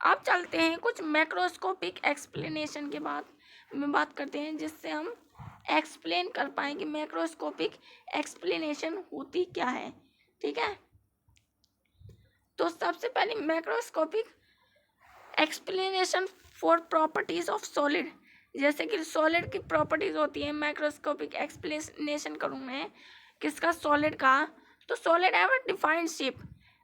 अब चलते हैं कुछ मैक्रोस्कोपिक एक्सप्लेनेशन के बाद में बात करते हैं, जिससे हम एक्सप्लेन कर पाएँ कि मैक्रोस्कोपिक एक्सप्लेनेशन होती क्या है। ठीक है, तो सबसे पहले macroscopic explanation for properties of solid, जैसे कि सॉलिड की प्रॉपर्टीज होती है, माइक्रोस्कोपिक एक्सप्लेनेशन करूँ मैं किसका, सॉलिड का। तो solid have a defined shape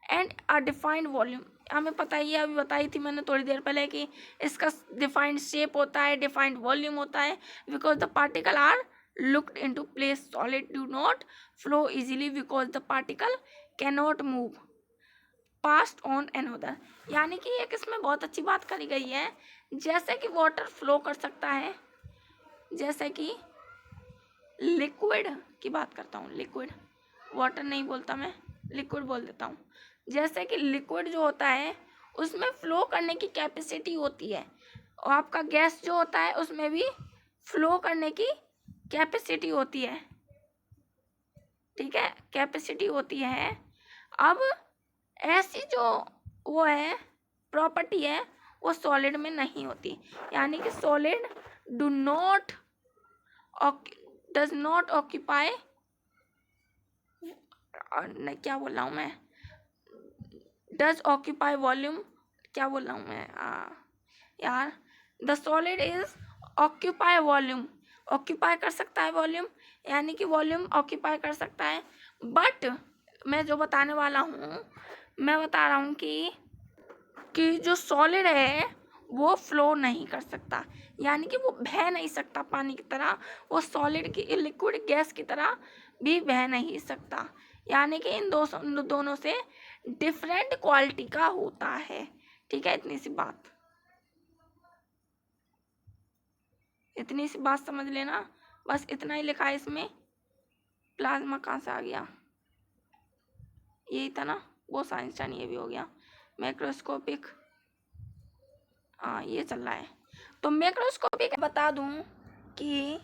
and a defined volume. हमें पता ही है, अभी बताई थी मैंने थोड़ी देर पहले कि इसका डिफाइंड शेप होता है, डिफाइंड वॉल्यूम होता है, because the particle are looked into place. Solid do not flow easily because the particle cannot move passed on another. यानी कि एक इसमें बहुत अच्छी बात करी गई है, जैसे कि वाटर फ्लो कर सकता है, जैसे कि लिक्विड की बात करता हूँ, लिक्विड, वाटर नहीं बोलता मैं, लिक्विड बोल देता हूँ। जैसे कि लिक्विड जो होता है उसमें फ्लो करने की कैपेसिटी होती है, और आपका गैस जो होता है उसमें भी फ्लो करने की कैपेसिटी होती है। ठीक है, कैपेसिटी होती है। अब ऐसी जो वो है प्रॉपर्टी है वो सॉलिड में नहीं होती, यानी कि सॉलिड डज नॉट ऑक्यूपाई, नहीं क्या बोल रहा हूँ मैं, डज ऑक्यूपाई वॉल्यूम, क्या बोल रहा हूँ मैं यार, the solid is occupy volume, occupy कर सकता है वॉल्यूम, यानी कि वॉल्यूम ऑक्यूपाई कर सकता है। बट मैं जो बताने वाला हूँ, मैं बता रहा हूँ कि जो सॉलिड है वो फ्लो नहीं कर सकता, यानी कि वो बह नहीं सकता पानी की तरह, वो सॉलिड की लिक्विड गैस की तरह भी बह नहीं सकता, यानी कि इन दोनों से डिफरेंट क्वालिटी का होता है। ठीक है, इतनी सी बात समझ लेना, बस इतना ही लिखा है इसमें। प्लाज्मा कहाँ से आ गया, यही था ना, वो साइंस था, ये भी हो गया मैक्रोस्कोपिक, हाँ ये चल रहा है। तो मैक्रोस्कोपिक बता दूं कि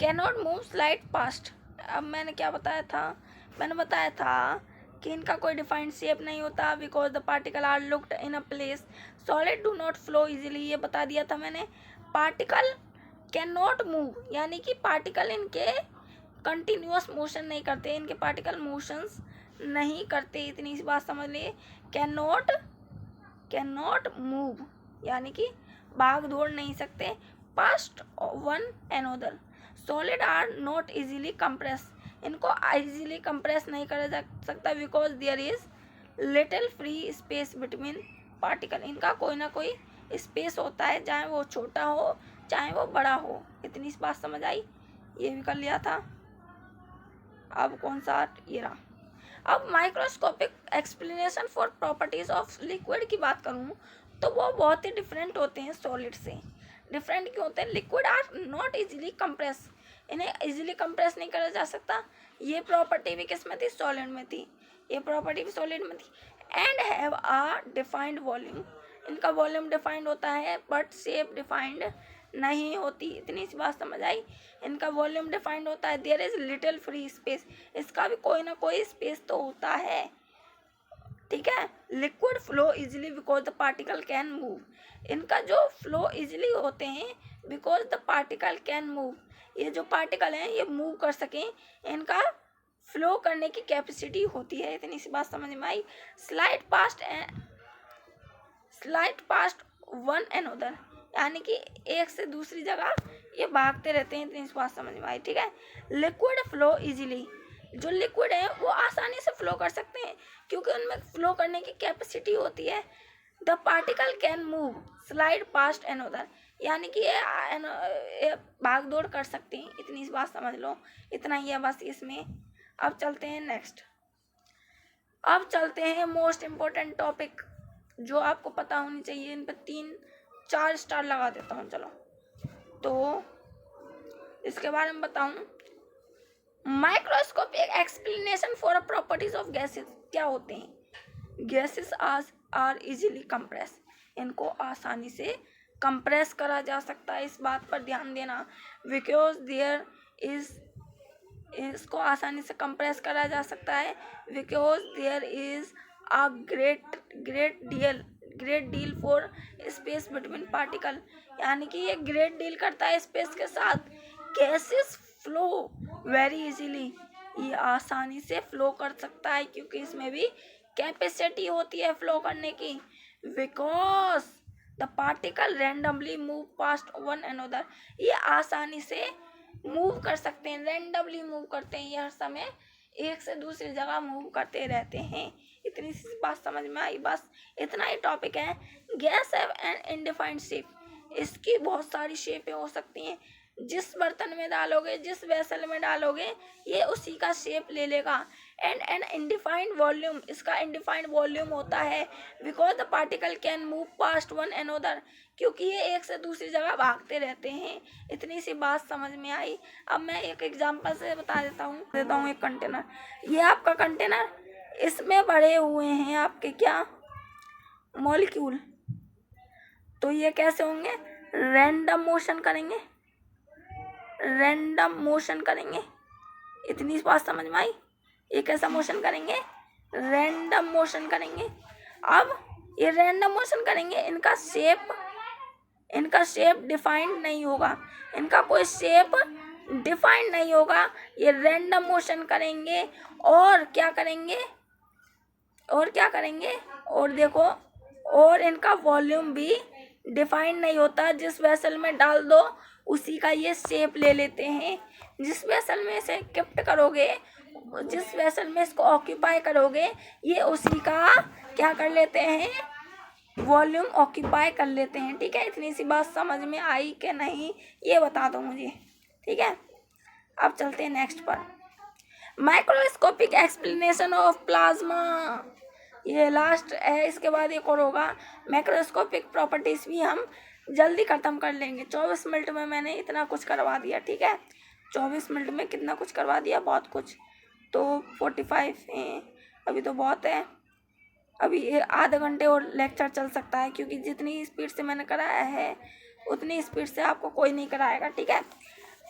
कैनॉट मूव स्लाइड पास्ट। अब मैंने क्या बताया था, मैंने बताया था कि इनका कोई डिफाइंड शेप नहीं होता, because the particle are looked in a place, solid do not flow easily, ये बता दिया था मैंने। पार्टिकल कैन नॉट मूव, यानी कि पार्टिकल इनके कंटिन्यूअस मोशन नहीं करते, इनके पार्टिकल मोशंस नहीं करते, इतनी सी बात समझ लिए। कैन नॉट मूव, यानी कि भाग दौड़ नहीं सकते past one another. Solid are not easily compress, इनको इजीली कंप्रेस नहीं करा जा सकता, because there is little free space between particle, इनका कोई ना कोई स्पेस होता है, चाहे वो छोटा हो चाहे वो बड़ा हो। इतनी सी बात समझ आई, ये भी कर लिया था। अब कौन सा, ये रहा। अब microscopic explanation for properties of liquid की बात करूँ तो वो बहुत ही डिफरेंट होते हैं सॉलिड से। डिफरेंट क्यों होते हैं, liquid are not easily compress, इन्हें इजीली कंप्रेस नहीं करा जा सकता, ये प्रॉपर्टी भी किस में थी, सॉलिड में थी, ये प्रॉपर्टी भी सॉलिड में थी। And have a defined volume, इनका वॉल्यूम डिफाइंड होता है बट शेप डिफाइंड नहीं होती, इतनी सी बात समझ आई। इनका वॉल्यूम डिफाइंड होता है, there is little free space, इसका भी कोई ना कोई स्पेस तो होता है। ठीक है, liquid flow easily because the particle can move, इनका जो फ्लो इजीली होते हैं because the particle can move, ये जो पार्टिकल हैं ये मूव कर सकें, इनका फ्लो करने की कैपेसिटी होती है, इतनी सी बात समझ में आई। स्लाइड पास्ट वन एनोदर, यानी कि एक से दूसरी जगह ये भागते रहते हैं, इतनी सी बात समझ में आई। ठीक है, लिक्विड फ्लो इजीली, जो लिक्विड है वो आसानी से फ्लो कर सकते हैं क्योंकि उनमें फ्लो करने की कैपेसिटी होती है। The particle can move slide past another, यानी कि ये भाग दौड़ कर सकते हैं, इतनी सी बात समझ लो, इतना ही है बस इसमें। अब चलते हैं नेक्स्ट, अब चलते हैं मोस्ट इम्पोर्टेंट टॉपिक जो आपको पता होनी चाहिए, इन पर 3-4 स्टार लगा देता हूँ। चलो तो इसके बारे में बताऊँ, microscopic explanation for properties of gases क्या होते हैं। गैसेस आर इजीली कंप्रेस, इनको आसानी से कंप्रेस करा जा सकता है, इस बात पर ध्यान देना, बिकॉज देयर इज, इसको आसानी से कंप्रेस करा जा सकता है because there is a great great deal for space between particle, यानी कि ये ग्रेट डील करता है स्पेस के साथ। गैसेस फ्लो वेरी इजीली, ये आसानी से फ्लो कर सकता है क्योंकि इसमें भी कैपेसिटी होती है फ्लो करने की। Because the particle randomly move past one another, ये आसानी से मूव कर सकते हैं, रैंडमली मूव करते हैं, ये हर समय एक से दूसरी जगह मूव करते रहते हैं। इतनी सी बात समझ में आई, बस इतना ही टॉपिक है। गैस हैव एन इनडिफाइंड शेप, इसकी बहुत सारी शेपें हो सकती हैं। जिस बर्तन में डालोगे, जिस वेसल में डालोगे, ये उसी का शेप ले लेगा। एंड एन इनडिफाइंड वॉल्यूम, इसका इनडिफाइंड वॉल्यूम होता है। Because the particle can move past one another, क्योंकि ये एक से दूसरी जगह भागते रहते हैं। इतनी सी बात समझ में आई। अब मैं एक एग्जांपल से बता देता हूँ एक कंटेनर, ये आपका कंटेनर, इसमें भरे हुए हैं आपके क्या, मॉलिक्यूल। तो ये कैसे होंगे, रैंडम मोशन करेंगे, रैंडम मोशन करेंगे। इतनी बात समझ में आई। ये कैसा मोशन करेंगे, रैंडम मोशन करेंगे। अब ये रैंडम मोशन करेंगे, इनका शेप डिफाइंड नहीं होगा, इनका कोई शेप डिफाइंड नहीं होगा। ये रैंडम मोशन करेंगे और क्या करेंगे, और देखो, और इनका वॉल्यूम भी डिफाइंड नहीं होता। जिस वेसल में डाल दो उसी का ये शेप ले लेते हैं। जिस वेसल में इसे गिफ्ट करोगे, जिस वेसल में इसको ऑक्यूपाई करोगे, ये उसी का क्या कर लेते हैं, वॉल्यूम ऑक्यूपाई कर लेते हैं। ठीक है, इतनी सी बात समझ में आई कि नहीं, ये बता दो मुझे। ठीक है, अब चलते हैं नेक्स्ट पर। माइक्रोस्कोपिक एक्सप्लेनेशन ऑफ प्लाज्मा, ये लास्ट है, इसके बाद एक और होगा। माइक्रोस्कोपिक प्रॉपर्टीज भी हम जल्दी ख़त्म कर लेंगे। 24 मिनट में मैंने इतना कुछ करवा दिया। ठीक है, 24 मिनट में कितना कुछ करवा दिया, बहुत कुछ। तो 45 हैं, अभी तो बहुत है। अभी आधे घंटे और लेक्चर चल सकता है, क्योंकि जितनी स्पीड से मैंने कराया है उतनी स्पीड से आपको कोई नहीं कराएगा। ठीक है,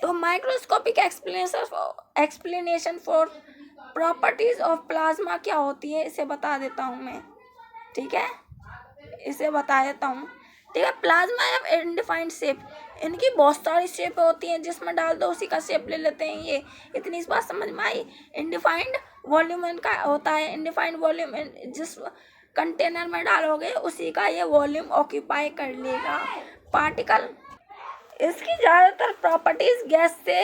तो microscopic explanation for properties of plasma क्या होती है, इसे बता देता हूँ मैं। ठीक है, इसे बता देता हूँ। ठीक है, प्लाज्मा हैव इनडिफाइंड शेप, इनकी बहुत सारी शेप होती हैं, जिसमें डाल दो उसी का शेप ले लेते हैं ये। इतनी इस बात समझ में आई। इनडिफाइंड वॉल्यूम इनका होता है, इनडिफाइंड वॉल्यूम, जिस कंटेनर में डालोगे उसी का ये वॉल्यूम ऑक्यूपाई कर लेगा पार्टिकल। इसकी ज़्यादातर प्रॉपर्टीज गैस से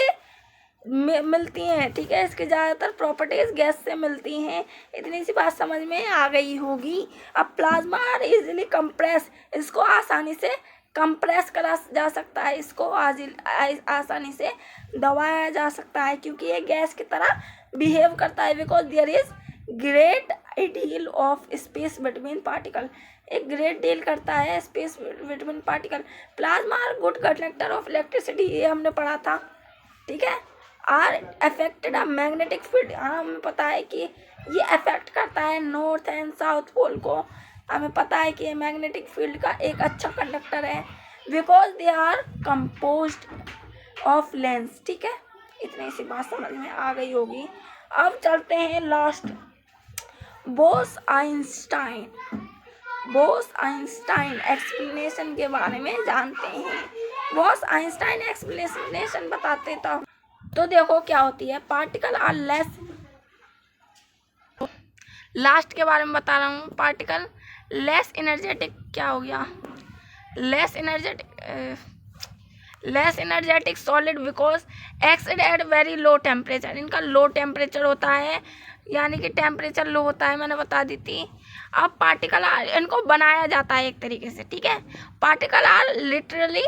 मिलती हैं। ठीक है, इसकी ज़्यादातर प्रॉपर्टीज गैस से मिलती हैं। इतनी सी बात समझ में आ गई होगी। अब प्लाज्मा आर इजीली कंप्रेस, इसको आसानी से कंप्रेस करा जा सकता है, इसको आसानी से दबाया जा सकता है, क्योंकि ये गैस की तरह बिहेव करता है। Because there is great deal of space between particle, एक ग्रेट डील करता है space between particle. Plasma are good conductor of electricity, ये हमने पढ़ा था। ठीक है, are affected a magnetic field, हमें पता है कि ये अफेक्ट करता है नॉर्थ एंड साउथ पोल को। हमें पता है कि ये मैग्नेटिक फील्ड का एक अच्छा कंडक्टर है। Because they are composed of lens. ठीक है, इतनी सी बात समझ में आ गई होगी। अब चलते हैं लास्ट, बोस आइंस्टाइन एक्सप्लेनेशन के बारे में जानते हैं। बोस आइंस्टाइन एक्सप्लेनेशन बताते तो देखो क्या होती है। पार्टिकल आर लेस, लास्ट के बारे में बता रहा हूँ। पार्टिकल लेस एनर्जेटिक, क्या हो गया, less energetic solid because exist at very low temperature, इनका लो टेम्परेचर होता है, यानी कि टेम्परेचर लो होता है, मैंने बता दी थी। अब पार्टिकल इनको बनाया जाता है एक तरीके से। ठीक है, particle are literally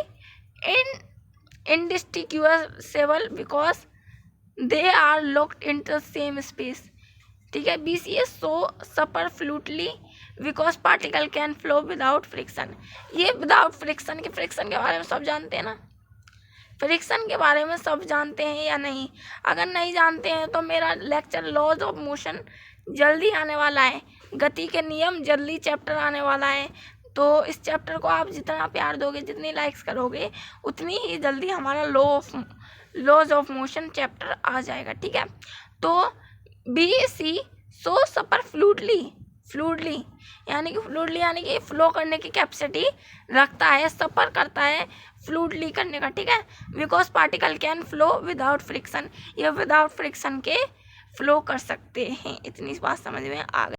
indistinguishable because they are locked into the same space. ठीक है, BCA so superfluously because particle can flow without friction, ये विदाउट फ्रिक्शन के बारे में सब जानते हैं ना, फ्रिक्शन के बारे में सब जानते हैं या नहीं? अगर नहीं जानते हैं तो मेरा लेक्चर लॉज ऑफ मोशन जल्दी आने वाला है, गति के नियम जल्दी चैप्टर आने वाला है। तो इस चैप्टर को आप जितना प्यार दोगे, जितनी लाइक्स करोगे, उतनी ही जल्दी हमारा लॉज ऑफ मोशन चैप्टर आ जाएगा। ठीक है, तो BC सो सुपरफ्लूटली फ्लूइडली यानी कि फ्लो करने की कैपेसिटी रखता है, सफ़र करता है फ्लूइडली करने का, ठीक है। Because particle can flow without friction, ये विदाउट फ्रिक्शन के फ्लो कर सकते हैं। इतनी बात समझ में आ गई।